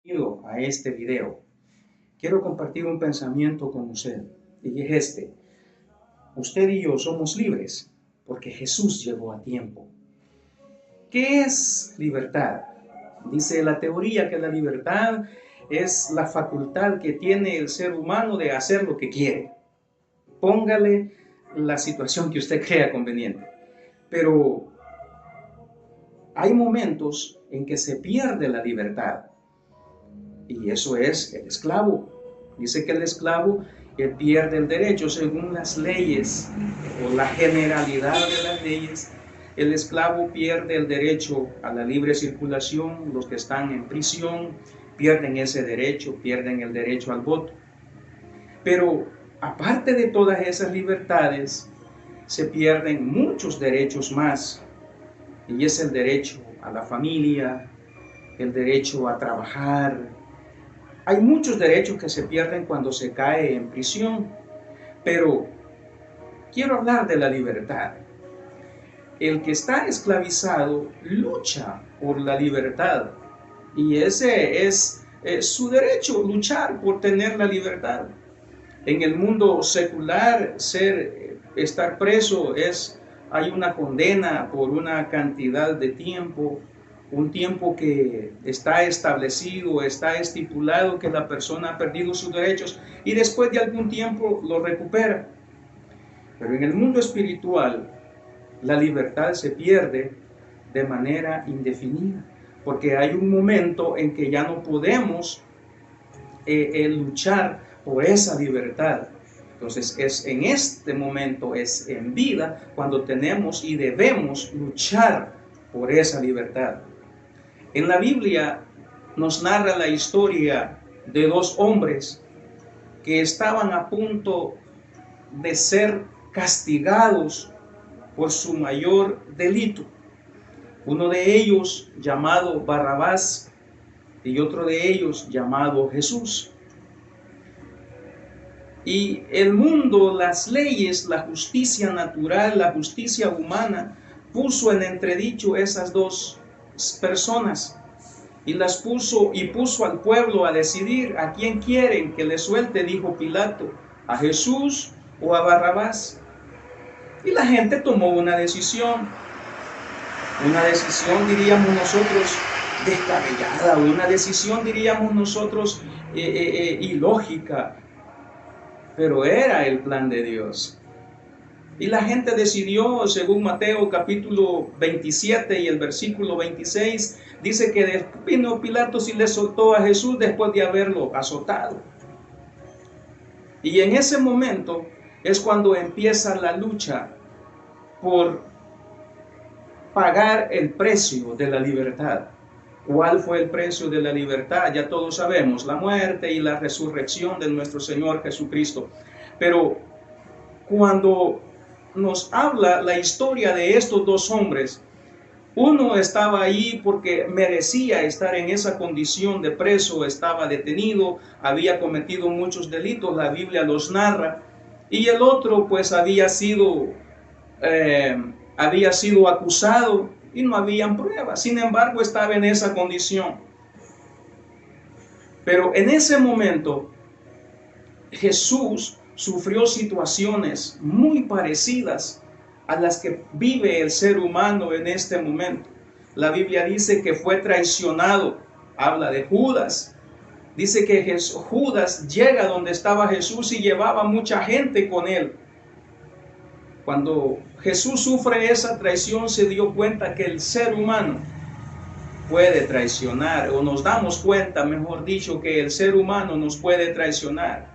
Bienvenido a este video. Quiero compartir un pensamiento con usted y es este. Usted y yo somos libres porque Jesús llegó a tiempo. ¿Qué es libertad? Dice la teoría que la libertad es la facultad que tiene el ser humano de hacer lo que quiere. Póngale la situación que usted crea conveniente. Pero hay momentos en que se pierde la libertad. Y eso es el esclavo. Dice que el esclavo pierde el derecho según las leyes o la generalidad de las leyes. El esclavo pierde el derecho a la libre circulación. Los que están en prisión pierden ese derecho, pierden el derecho al voto. Pero aparte de todas esas libertades, se pierden muchos derechos más. Y es el derecho a la familia, el derecho a trabajar. Hay muchos derechos que se pierden cuando se cae en prisión, pero quiero hablar de la libertad. El que está esclavizado lucha por la libertad y ese es su derecho, luchar por tener la libertad. En el mundo secular, estar preso hay una condena por una cantidad de tiempo, un tiempo que está establecido, está estipulado que la persona ha perdido sus derechos y después de algún tiempo lo recupera. Pero en el mundo espiritual, la libertad se pierde de manera indefinida, porque hay un momento en que ya no podemos luchar por esa libertad. Entonces es en este momento, es en vida, cuando tenemos y debemos luchar por esa libertad. En la Biblia nos narra la historia de dos hombres que estaban a punto de ser castigados por su mayor delito. Uno de ellos llamado Barrabás y otro de ellos llamado Jesús. Y el mundo, las leyes, la justicia natural, la justicia humana, puso en entredicho esas dos personas y puso al pueblo a decidir a quién quieren que le suelte, dijo Pilato, a Jesús o a Barrabás. Y la gente tomó una decisión diríamos nosotros descabellada, una decisión diríamos nosotros ilógica, pero era el plan de Dios. Y la gente decidió, según Mateo capítulo 27 y el versículo 26, dice que vino Pilato y le soltó a Jesús después de haberlo azotado. Y en ese momento es cuando empieza la lucha por pagar el precio de la libertad. ¿Cuál fue el precio de la libertad? Ya todos sabemos, la muerte y la resurrección de nuestro Señor Jesucristo. Pero cuando nos habla la historia de estos dos hombres, uno estaba ahí porque merecía estar en esa condición de preso, estaba detenido, había cometido muchos delitos, la Biblia los narra, y el otro pues había sido acusado y no habían pruebas, sin embargo estaba en esa condición. Pero en ese momento Jesús sufrió situaciones muy parecidas a las que vive el ser humano en este momento. La Biblia dice que fue traicionado, habla de Judas. Dice que Judas llega donde estaba Jesús y llevaba mucha gente con él. Cuando Jesús sufre esa traición, se dio cuenta que el ser humano puede traicionar, o nos damos cuenta, mejor dicho, que el ser humano nos puede traicionar.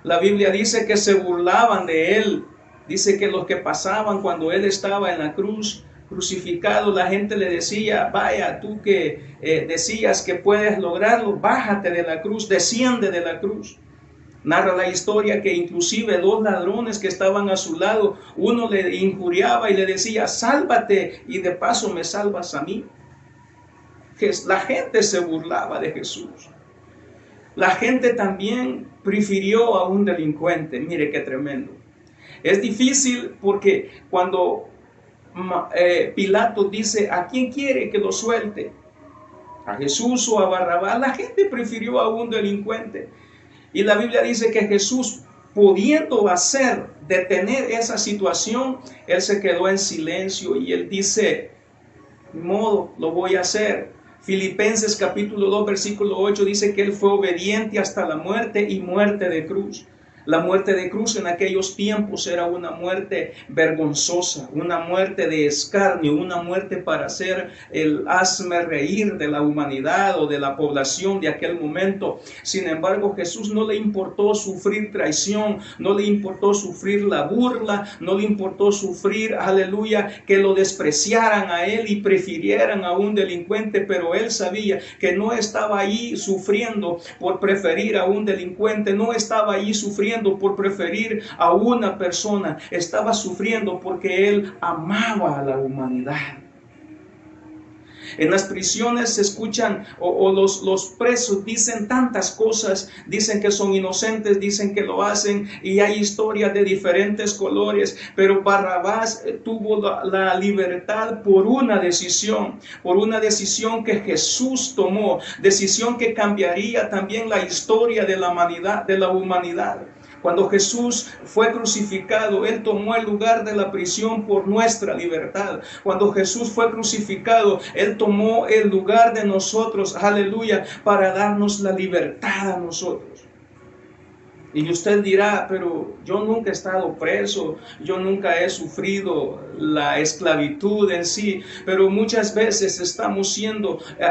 La Biblia dice que se burlaban de él. Dice que los que pasaban cuando él estaba en la cruz, crucificado, la gente le decía, vaya, tú que decías que puedes lograrlo, bájate de la cruz, desciende de la cruz. Narra la historia que inclusive dos ladrones que estaban a su lado, uno le injuriaba y le decía, sálvate y de paso me salvas a mí. La gente se burlaba de Jesús. La gente también prefirió a un delincuente. Mire qué tremendo. Es difícil porque cuando Pilato dice, ¿a quién quiere que lo suelte? a Jesús o a Barrabás. La gente prefirió a un delincuente. Y la Biblia dice que Jesús, pudiendo detener esa situación, él se quedó en silencio y él dice, de modo, lo voy a hacer. Filipenses capítulo 2 versículo 8 dice que él fue obediente hasta la muerte y muerte de cruz. La muerte de cruz en aquellos tiempos era una muerte vergonzosa, una muerte de escarnio, una muerte para hacer el hazme reír de la humanidad o de la población de aquel momento. Sin embargo, Jesús no le importó sufrir traición, no le importó sufrir la burla, no le importó sufrir, aleluya, que lo despreciaran a él y prefirieran a un delincuente, pero él sabía que no estaba ahí sufriendo por preferir a un delincuente, no estaba ahí sufriendo por preferir a una persona, estaba sufriendo porque él amaba a la humanidad. En las prisiones se escuchan los presos dicen tantas cosas, dicen que son inocentes, dicen que lo hacen y hay historias de diferentes colores, pero Barrabás tuvo la libertad por una decisión que Jesús tomó, decisión que cambiaría también la historia de la humanidad. Cuando Jesús fue crucificado, Él tomó el lugar de la prisión por nuestra libertad. Cuando Jesús fue crucificado, Él tomó el lugar de nosotros, aleluya, para darnos la libertad a nosotros. Y usted dirá, pero yo nunca he estado preso, yo nunca he sufrido la esclavitud en sí, pero muchas veces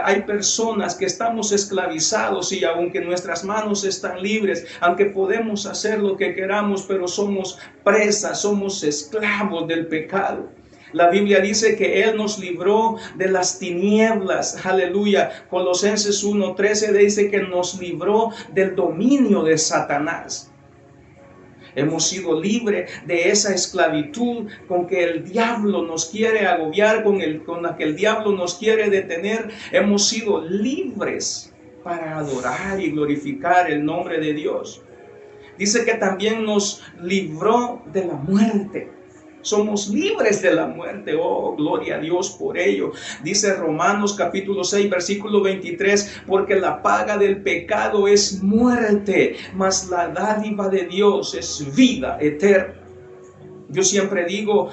hay personas que estamos esclavizados y aunque nuestras manos están libres, aunque podemos hacer lo que queramos, pero somos presas, somos esclavos del pecado. La Biblia dice que Él nos libró de las tinieblas, aleluya. Colosenses 1:13 dice que nos libró del dominio de Satanás. Hemos sido libres de esa esclavitud con que el diablo nos quiere agobiar, con la que el diablo nos quiere detener. Hemos sido libres para adorar y glorificar el nombre de Dios. Dice que también nos libró de la muerte. Somos libres de la muerte. Oh, gloria a Dios por ello. Dice Romanos capítulo 6, versículo 23, porque la paga del pecado es muerte, mas la dádiva de Dios es vida eterna. Yo siempre digo,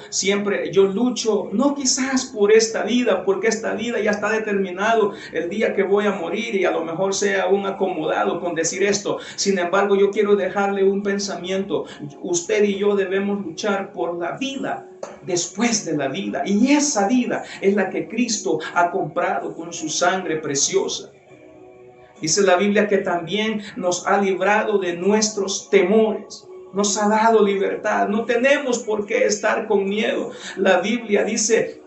yo lucho, no quizás por esta vida, porque esta vida ya está determinado el día que voy a morir y a lo mejor sea un acomodado con decir esto. Sin embargo, yo quiero dejarle un pensamiento. Usted y yo debemos luchar por la vida después de la vida. Y esa vida es la que Cristo ha comprado con su sangre preciosa. Dice la Biblia que también nos ha librado de nuestros temores. Nos ha dado libertad. No tenemos por qué estar con miedo. La Biblia dice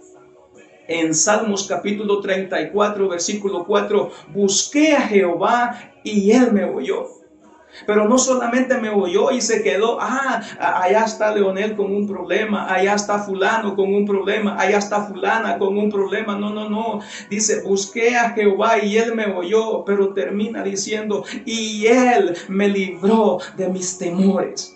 en Salmos capítulo 34, versículo 4, busqué a Jehová y Él me oyó. Pero no solamente me oyó y se quedó, allá está Leonel con un problema, allá está fulano con un problema, allá está fulana con un problema. No. Dice, busqué a Jehová y Él me oyó, pero termina diciendo, y Él me libró de mis temores.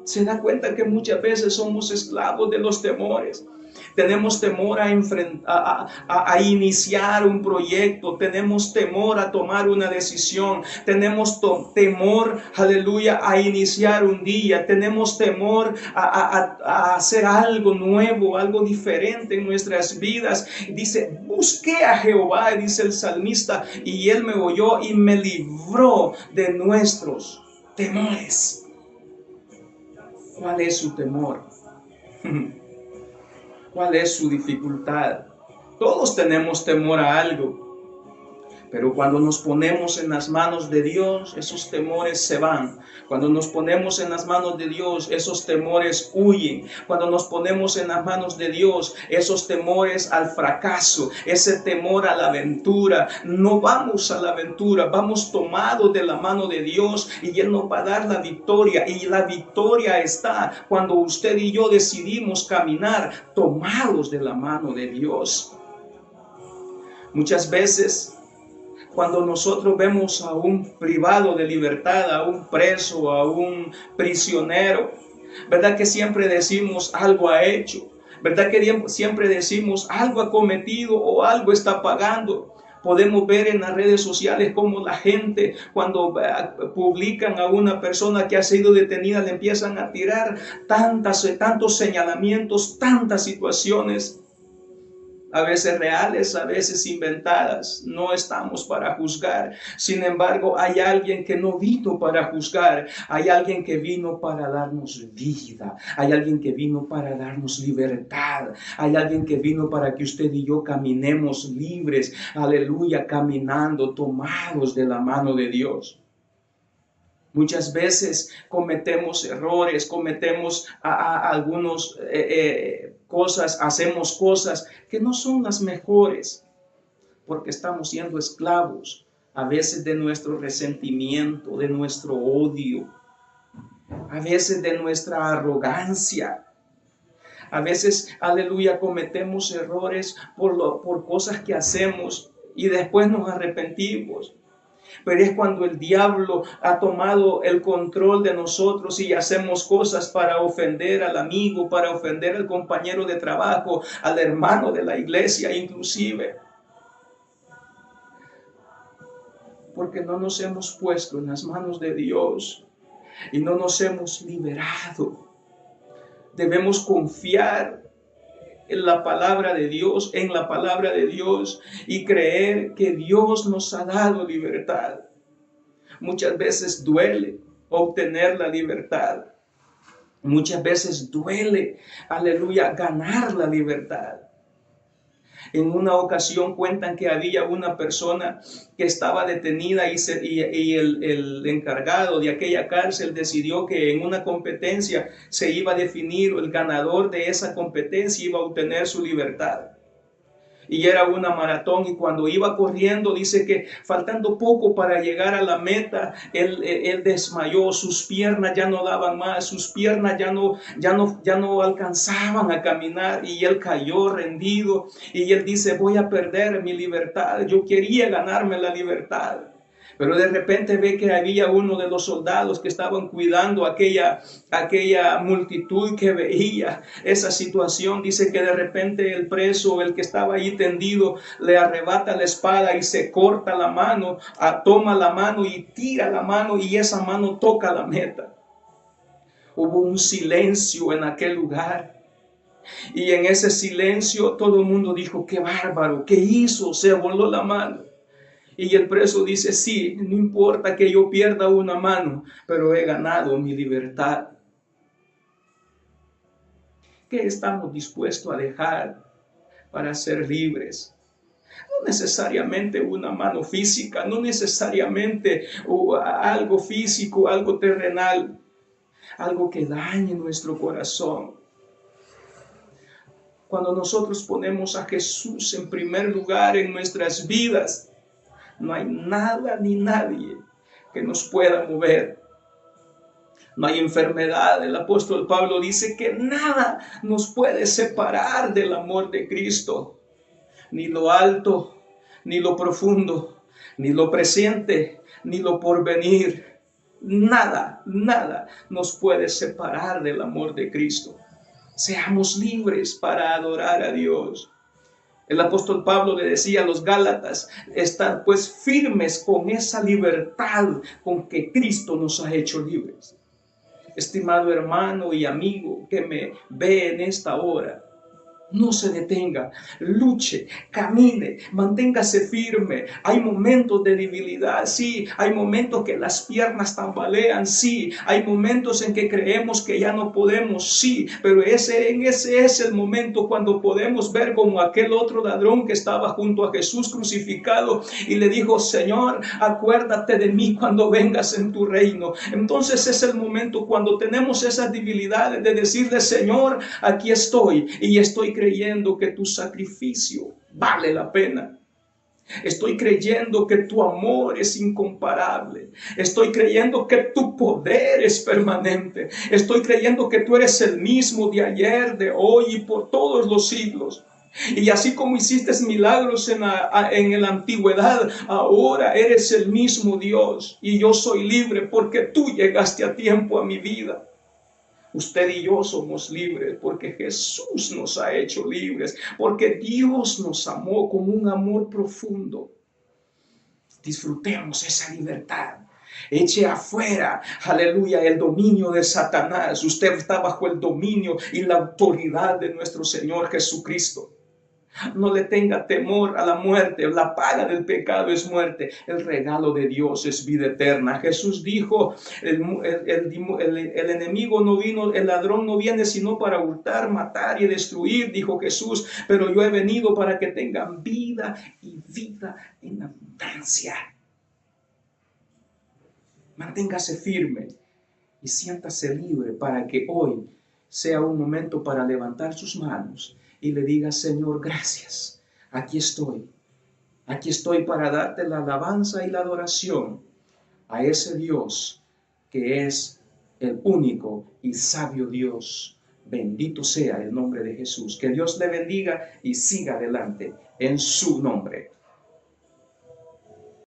Se da cuenta que muchas veces somos esclavos de los temores. Tenemos temor a iniciar un proyecto. Tenemos temor a tomar una decisión. Tenemos temor, aleluya, a iniciar un día. Tenemos temor a hacer algo nuevo, algo diferente en nuestras vidas. Dice, busqué a Jehová, dice el salmista, y Él me oyó y me libró de nuestros temores. ¿Cuál es su temor? ¿Cuál es su dificultad? Todos tenemos temor a algo. Pero cuando nos ponemos en las manos de Dios, esos temores se van. Cuando nos ponemos en las manos de Dios, esos temores huyen. Cuando nos ponemos en las manos de Dios, esos temores al fracaso, ese temor a la aventura. No vamos a la aventura, vamos tomados de la mano de Dios y Él nos va a dar la victoria. Y la victoria está cuando usted y yo decidimos caminar tomados de la mano de Dios. Muchas veces, cuando nosotros vemos a un privado de libertad, a un preso, a un prisionero, ¿verdad que siempre decimos algo ha hecho? ¿Verdad que siempre decimos algo ha cometido o algo está pagando? Podemos ver en las redes sociales cómo la gente, cuando publican a una persona que ha sido detenida, le empiezan a tirar tantos señalamientos, tantas situaciones, a veces reales, a veces inventadas. No estamos para juzgar. Sin embargo, hay alguien que no vino para juzgar. Hay alguien que vino para darnos vida. Hay alguien que vino para darnos libertad. Hay alguien que vino para que usted y yo caminemos libres. Aleluya, caminando, tomados de la mano de Dios. Muchas veces cometemos errores, cometemos algunos cosas, hacemos cosas que no son las mejores, porque estamos siendo esclavos a veces de nuestro resentimiento, de nuestro odio, a veces de nuestra arrogancia. A veces, aleluya, cometemos errores por cosas que hacemos y después nos arrepentimos. Pero es cuando el diablo ha tomado el control de nosotros y hacemos cosas para ofender al amigo, para ofender al compañero de trabajo, al hermano de la iglesia inclusive. Porque no nos hemos puesto en las manos de Dios y no nos hemos liberado. Debemos confiar en la palabra de Dios, y creer que Dios nos ha dado libertad. Muchas veces duele obtener la libertad. Muchas veces duele, aleluya, ganar la libertad. En una ocasión cuentan que había una persona que estaba detenida y el encargado de aquella cárcel decidió que en una competencia se iba a definir, el ganador de esa competencia iba a obtener su libertad. Y era una maratón, y cuando iba corriendo, dice que faltando poco para llegar a la meta, él desmayó, sus piernas ya no daban más, sus piernas ya no alcanzaban a caminar, y él cayó rendido, y él dice: voy a perder mi libertad, yo quería ganarme la libertad. Pero de repente ve que había uno de los soldados que estaban cuidando aquella multitud que veía esa situación. Dice que de repente el preso, el que estaba ahí tendido, le arrebata la espada y se corta la mano, toma la mano y tira la mano, y esa mano toca la meta. Hubo un silencio en aquel lugar. Y en ese silencio todo el mundo dijo: qué bárbaro, ¿qué hizo? Se voló la mano. Y el preso dice: sí, no importa que yo pierda una mano, pero he ganado mi libertad. ¿Qué estamos dispuestos a dejar para ser libres? No necesariamente una mano física, no necesariamente algo físico, algo terrenal, algo que dañe nuestro corazón. Cuando nosotros ponemos a Jesús en primer lugar en nuestras vidas, no hay nada ni nadie que nos pueda mover. No hay enfermedad. El apóstol Pablo dice que nada nos puede separar del amor de Cristo. Ni lo alto, ni lo profundo, ni lo presente, ni lo porvenir. Nada nos puede separar del amor de Cristo. Seamos libres para adorar a Dios. El apóstol Pablo le decía a los Gálatas: estad pues firmes con esa libertad con que Cristo nos ha hecho libres. Estimado hermano y amigo que me ve en esta hora, no se detenga, luche, camine, manténgase firme. Hay momentos de debilidad, sí. Hay momentos que las piernas tambalean, sí. Hay momentos en que creemos que ya no podemos, sí. Pero ese es el momento cuando podemos ver como aquel otro ladrón que estaba junto a Jesús crucificado y le dijo: Señor, acuérdate de mí cuando vengas en tu reino. Entonces es el momento cuando tenemos esas debilidades de decirle: Señor, aquí estoy, y estoy creyendo que tu sacrificio vale la pena. Estoy creyendo que tu amor es incomparable. Estoy creyendo que tu poder es permanente. Estoy creyendo que tú eres el mismo de ayer, de hoy y por todos los siglos. Y así como hiciste milagros en la antigüedad, ahora eres el mismo Dios. Y yo soy libre porque tú llegaste a tiempo a mi vida. Usted y yo somos libres porque Jesús nos ha hecho libres, porque Dios nos amó con un amor profundo. Disfrutemos esa libertad. Eche afuera, aleluya, el dominio de Satanás. Usted está bajo el dominio y la autoridad de nuestro Señor Jesucristo. No le tenga temor a la muerte. La paga del pecado es muerte. El regalo de Dios es vida eterna. Jesús dijo, el enemigo no vino, el ladrón no viene sino para hurtar, matar y destruir, dijo Jesús. Pero yo he venido para que tengan vida y vida en abundancia. Manténgase firme y siéntase libre para que hoy sea un momento para levantar sus manos y le diga: Señor, gracias, aquí estoy para darte la alabanza y la adoración a ese Dios que es el único y sabio Dios. Bendito sea el nombre de Jesús. Que Dios le bendiga y siga adelante en su nombre.